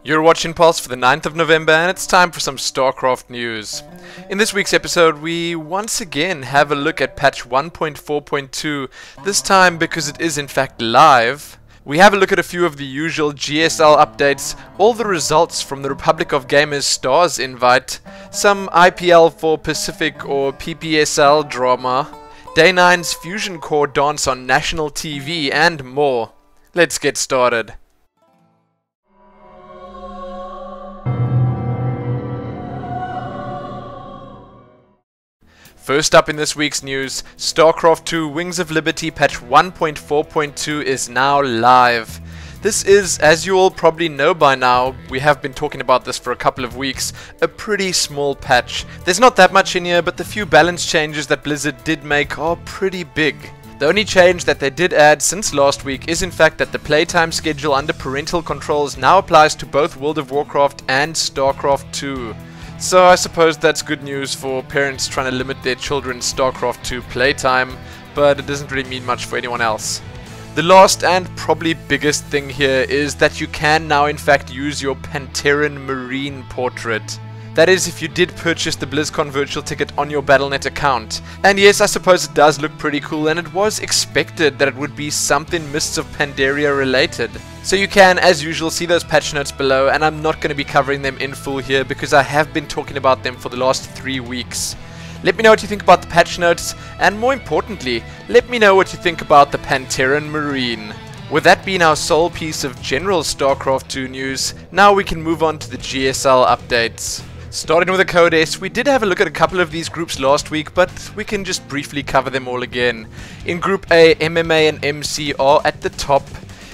You're watching Pulse for the 9th of November, and it's time for some StarCraft news. In this week's episode, we once again have a look at patch 1.4.2, this time because it is in fact live. We have a look at a few of the usual GSL updates, all the results from the Republic of Gamers Stars Invite, some IPL4 Pacific or PPSL Drama, Day 9's Fusion Core dance on national TV, and more. Let's get started. First up in this week's news, StarCraft 2 Wings of Liberty patch 1.4.2 is now live. This is, as you all probably know by now, we have been talking about this for a couple of weeks, a pretty small patch. There's not that much in here, but the few balance changes that Blizzard did make are pretty big. The only change that they did add since last week is in fact that the playtime schedule under parental controls now applies to both World of Warcraft and StarCraft 2. So I suppose that's good news for parents trying to limit their children's StarCraft 2 playtime, but it doesn't really mean much for anyone else. The last and probably biggest thing here is that you can now in fact use your PanTerran Marine portrait. That is, if you did purchase the BlizzCon virtual ticket on your Battle.net account. And yes, I suppose it does look pretty cool, and it was expected that it would be something Mists of Pandaria related. So you can, as usual, see those patch notes below, and I'm not going to be covering them in full here because I have been talking about them for the last 3 weeks. Let me know what you think about the patch notes, and more importantly, let me know what you think about the PanTerran Marine. With that being our sole piece of general StarCraft 2 news, now we can move on to the GSL updates. Starting with the Code S, we did have a look at a couple of these groups last week, but we can just briefly cover them all again. In Group A, MMA and MC are at the top.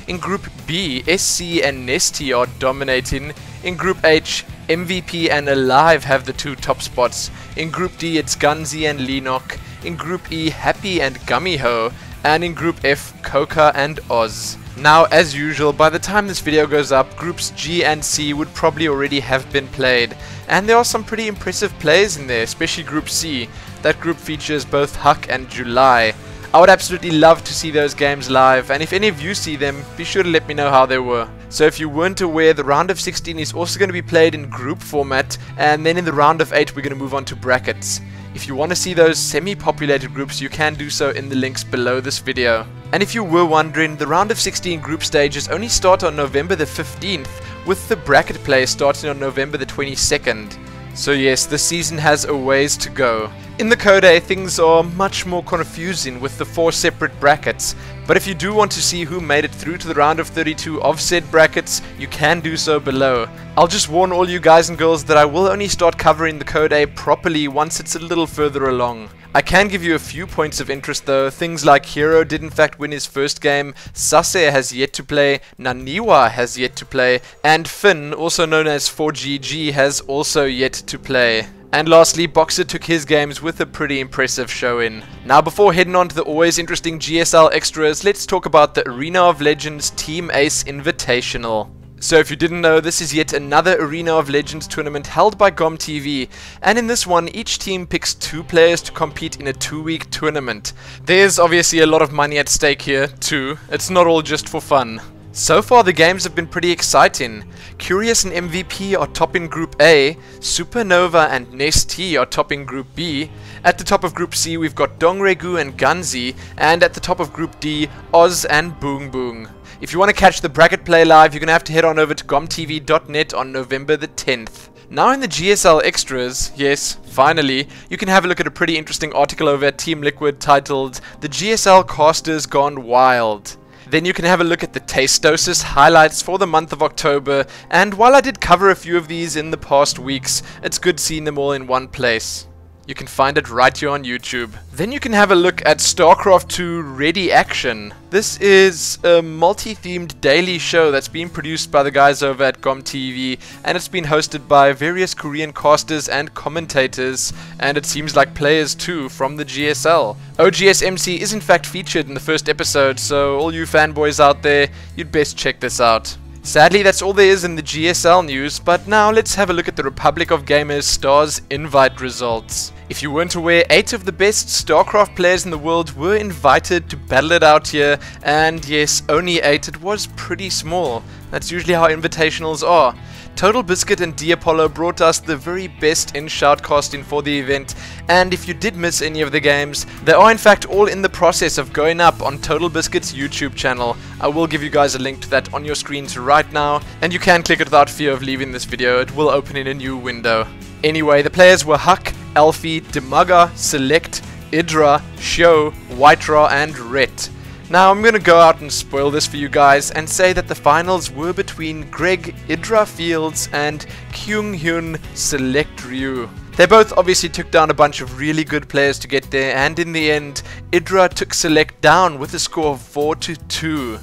In Group B, SC and Nesty are dominating. In Group H, MVP and Alive have the 2 top spots. In Group D, it's Gunzi and Lenok. In Group E, Happy and Gummiho. And in Group F, Coca and Oz. Now, as usual, by the time this video goes up, Groups G and C would probably already have been played. And there are some pretty impressive players in there, especially Group C. That group features both Huck and July. I would absolutely love to see those games live, and if any of you see them, be sure to let me know how they were. So if you weren't aware, the round of 16 is also going to be played in group format, and then in the round of 8 we're going to move on to brackets. If you want to see those semi-populated groups, you can do so in the links below this video. And if you were wondering, the round of 16 group stages only start on November the 15th, with the bracket play starting on November the 22nd. So yes, the season has a ways to go. In the Code A, things are much more confusing with the 4 separate brackets, but if you do want to see who made it through to the round of 32 of said brackets, you can do so below. I'll just warn all you guys and girls that I will only start covering the Code A properly once it's a little further along. I can give you a few points of interest though. Things like Hero did in fact win his first game, Sase has yet to play, Naniwa has yet to play, and Finn, also known as 4GG, has also yet to play. And lastly, Boxer took his games with a pretty impressive showing. Now before heading on to the always interesting GSL extras, let's talk about the Arena of Legends Team Ace Invitational. So if you didn't know, this is yet another Arena of Legends tournament held by GOM TV, and in this one each team picks 2 players to compete in a 2-week tournament. There's obviously a lot of money at stake here too, it's not all just for fun. So far the games have been pretty exciting. Curious and MVP are top in Group A, Supernova and Nesty are top in Group B, at the top of Group C we've got Dongregu and Gunzi, and at the top of Group D, Oz and Boong Boong. If you want to catch the bracket play live, you're going to have to head on over to gomtv.net on November the 10th. Now in the GSL extras, yes, finally, you can have a look at a pretty interesting article over at Team Liquid titled "The GSL Casters Gone Wild." Then you can have a look at the Tastosis highlights for the month of October, and while I did cover a few of these in the past weeks, it's good seeing them all in one place. You can find it right here on YouTube. Then you can have a look at StarCraft 2 Ready Action. This is a multi-themed daily show that's being produced by the guys over at GOM TV, and it's been hosted by various Korean casters and commentators, and it seems like players too from the GSL. OGS MC is in fact featured in the first episode, so all you fanboys out there, you'd best check this out. Sadly, that's all there is in the GSL news, but now let's have a look at the Republic of Gamers Stars Invite results. If you weren't aware, 8 of the best StarCraft players in the world were invited to battle it out here, and yes, only 8, it was pretty small. That's usually how invitationals are. Total Biscuit and Apollo brought us the very best in shoutcasting for the event, and if you did miss any of the games, they are in fact all in the process of going up on Total Biscuit's YouTube channel. I will give you guys a link to that on your screens right now, and you can click it without fear of leaving this video. It will open in a new window. Anyway, the players were Huck, Alfie, Demaga, Select, Idra, Sho, Whitera, and Rhett. Now I'm going to go out and spoil this for you guys and say that the finals were between Greg Idra Fields and Kyung Hyun Select Ryu. They both obviously took down a bunch of really good players to get there, and in the end Idra took Select down with a score of 4-2.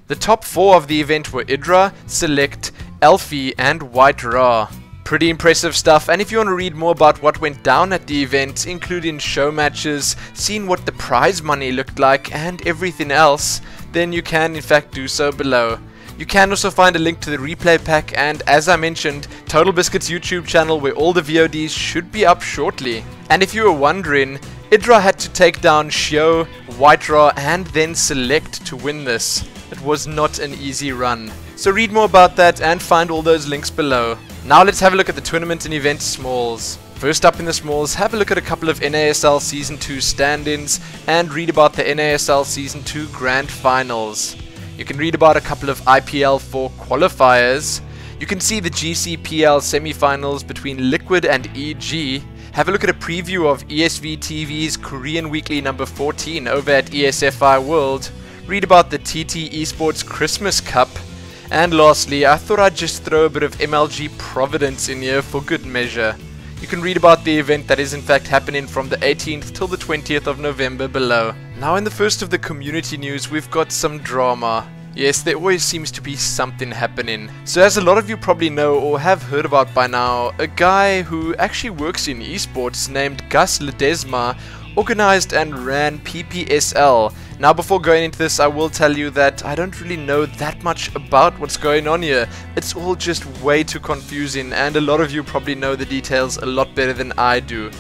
The top 4 of the event were Idra, Select, Alfie, and Whitera. Pretty impressive stuff, and if you want to read more about what went down at the event, including show matches, seeing what the prize money looked like, and everything else, then you can in fact do so below. You can also find a link to the replay pack, and as I mentioned, Total Biscuit's YouTube channel where all the VODs should be up shortly. And if you were wondering, Idra had to take down Shio, Whitera, and then Select to win this. It was not an easy run. So read more about that and find all those links below. Now let's have a look at the tournament and event smalls. First up in the smalls, have a look at a couple of NASL Season 2 stand-ins and read about the NASL Season 2 Grand Finals. You can read about a couple of IPL4 qualifiers. You can see the GCPL semi-finals between Liquid and EG. Have a look at a preview of ESV TV's Korean Weekly number 14 over at ESFI World. Read about the TT Esports Christmas Cup. And lastly, I thought I'd just throw a bit of MLG Providence in here for good measure. You can read about the event that is in fact happening from the 18th till the 20th of November below. Now in the first of the community news, we've got some drama. Yes, there always seems to be something happening. So as a lot of you probably know or have heard about by now, a guy who actually works in esports named Gus Ledesma organized and ran PPSL. Now before going into this, I will tell you that I don't really know that much about what's going on here. It's all just way too confusing, and a lot of you probably know the details a lot better than I do.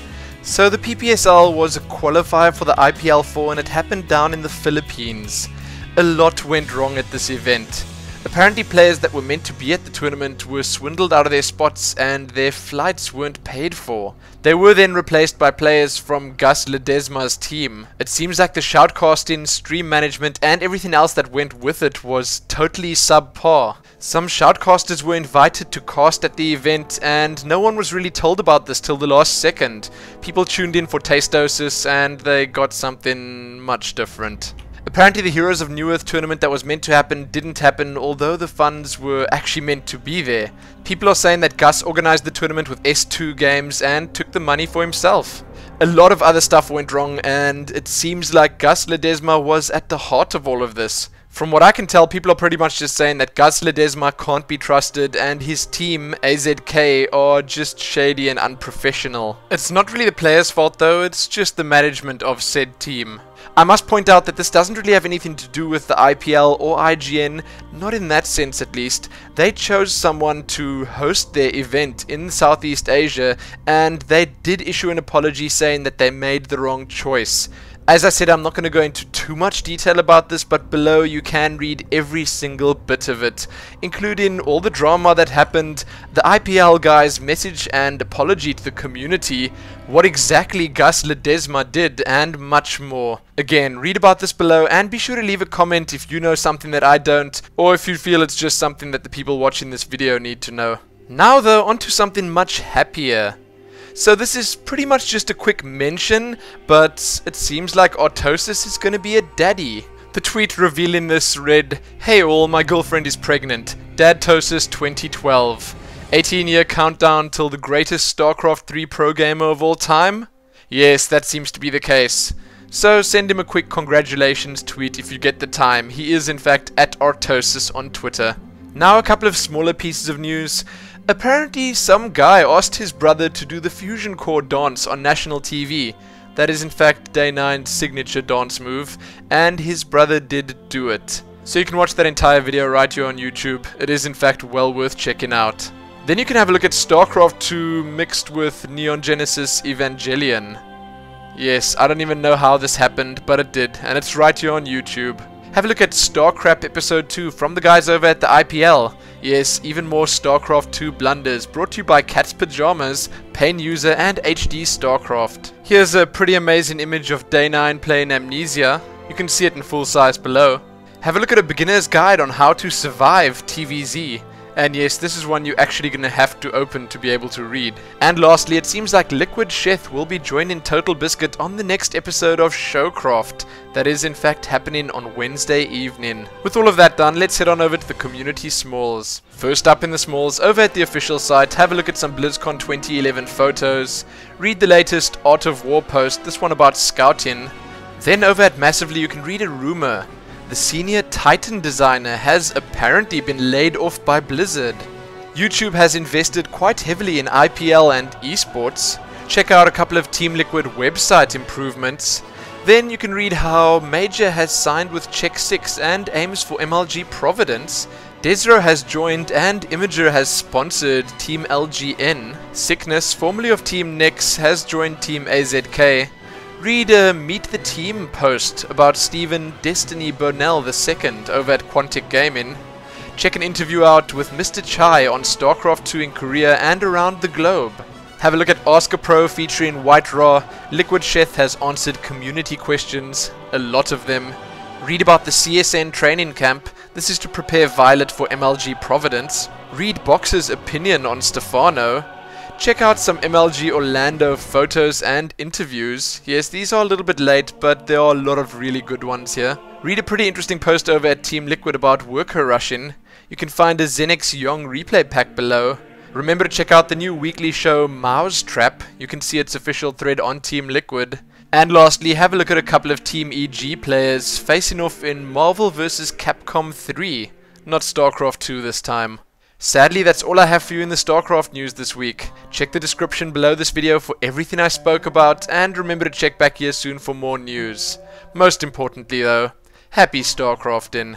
So the PPSL was a qualifier for the IPL4 and it happened down in the Philippines. A lot went wrong at this event. Apparently players that were meant to be at the tournament were swindled out of their spots and their flights weren't paid for. They were then replaced by players from Gus Ledesma's team. It seems like the shoutcasting, stream management and everything else that went with it was totally subpar. Some shoutcasters were invited to cast at the event and no one was really told about this till the last second. People tuned in for Tasteosis and they got something much different. Apparently the Heroes of New Earth tournament that was meant to happen didn't happen, although the funds were actually meant to be there. People are saying that Gus organized the tournament with S2 Games and took the money for himself. A lot of other stuff went wrong, and it seems like Gus Ledesma was at the heart of all of this. From what I can tell, people are pretty much just saying that Gus Ledesma can't be trusted and his team, AZK, are just shady and unprofessional. It's not really the players' fault though, it's just the management of said team. I must point out that this doesn't really have anything to do with the IPL or IGN, not in that sense at least. They chose someone to host their event in Southeast Asia and they did issue an apology saying that they made the wrong choice. As I said, I'm not going to go into too much detail about this, but below you can read every single bit of it, including all the drama that happened, the IPL guy's message and apology to the community, what exactly Gus Ledesma did, and much more. Again, read about this below and be sure to leave a comment if you know something that I don't, or if you feel it's just something that the people watching this video need to know. Now though, onto something much happier. So this is pretty much just a quick mention, but it seems like Artosis is going to be a daddy. The tweet revealing this read, "Hey all, my girlfriend is pregnant. Dadtosis 2012. 18-year countdown till the greatest StarCraft 3 pro gamer of all time?" Yes, that seems to be the case. So send him a quick congratulations tweet if you get the time. He is in fact at Artosis on Twitter. Now a couple of smaller pieces of news. Apparently some guy asked his brother to do the Fusion Core dance on national TV. That is in fact Day9's signature dance move, and his brother did do it. So you can watch that entire video right here on YouTube. It is in fact well worth checking out. Then you can have a look at StarCraft 2 mixed with Neon Genesis Evangelion. Yes, I don't even know how this happened, but it did, and it's right here on YouTube. Have a look at StarCraft Episode 2 from the guys over at the IPL. Yes, even more StarCraft 2 blunders, brought to you by Cat's Pajamas, Pain User and HD StarCraft. Here's a pretty amazing image of Day 9 playing Amnesia. You can see it in full size below. Have a look at a beginner's guide on how to survive TVZ. And yes, this is one you're actually going to have to open to be able to read. And lastly, it seems like Liquid Sheth will be joining Total Biscuit on the next episode of Showcraft. That is in fact happening on Wednesday evening. With all of that done, let's head on over to the community smalls. First up in the smalls, over at the official site, have a look at some BlizzCon 2011 photos. Read the latest Art of War post, this one about scouting. Then over at Massively you can read a rumor. The senior Titan designer has apparently been laid off by Blizzard. YouTube has invested quite heavily in IPL and esports. Check out a couple of Team Liquid website improvements. Then you can read how Major has signed with Check 6 and aims for MLG Providence. Desro has joined and Imager has sponsored Team LGN. Sickness, formerly of Team Nix, has joined Team AZK. Read a Meet the Team post about Stephen Destiny Burnell II over at Quantic Gaming. Check an interview out with Mr. Chai on StarCraft 2 in Korea and around the globe. Have a look at Ask a Pro featuring White Raw. Liquid Sheth has answered community questions, a lot of them. Read about the CSN training camp. This is to prepare Violet for MLG Providence. Read Box's opinion on Stefano. Check out some MLG Orlando photos and interviews. Yes, these are a little bit late, but there are a lot of really good ones here. Read a pretty interesting post over at Team Liquid about worker rushing. You can find a Xenix Yong replay pack below. Remember to check out the new weekly show Mousetrap. You can see its official thread on Team Liquid. And lastly, have a look at a couple of Team EG players facing off in Marvel vs. Capcom 3, not StarCraft 2 this time. Sadly, that's all I have for you in the StarCraft news this week. Check the description below this video for everything I spoke about, and remember to check back here soon for more news. Most importantly though, happy StarCrafting.